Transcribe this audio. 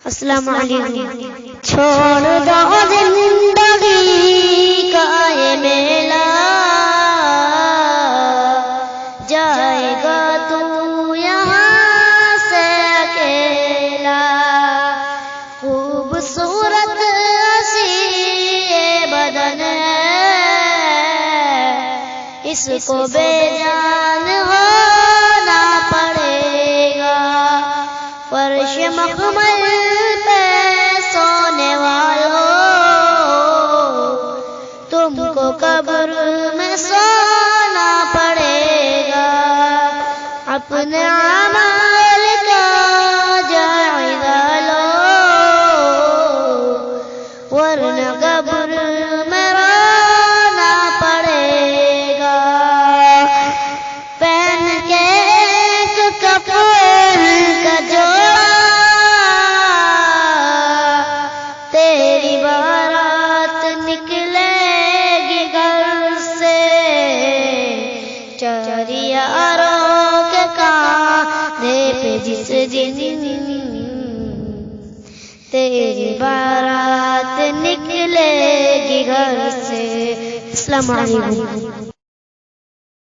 السلام علیکم۔ چھوڑ دو زندگی کا یہ میلہ، جائے گا تو یہاں سے اکیلا۔ خوبصورت ہنسی یہ بدن ہے، اس کو بے جان ہونا پڑے گا۔ فرش مخمل پہ سونے والوں، تم کو قبر میں سونا پڑے گا۔ اپنے اعمال کا جائزہ لو، ورنہ قبر میں رونا پڑے گا۔ پہن کے ایک کپڑ کا جوڑا، تیری بارات نکلے گی گھر سے۔ چاریاروں کے کاندھے پہ جس دن تیری بارات نکلے گی گھر سے۔ السلام علیکم۔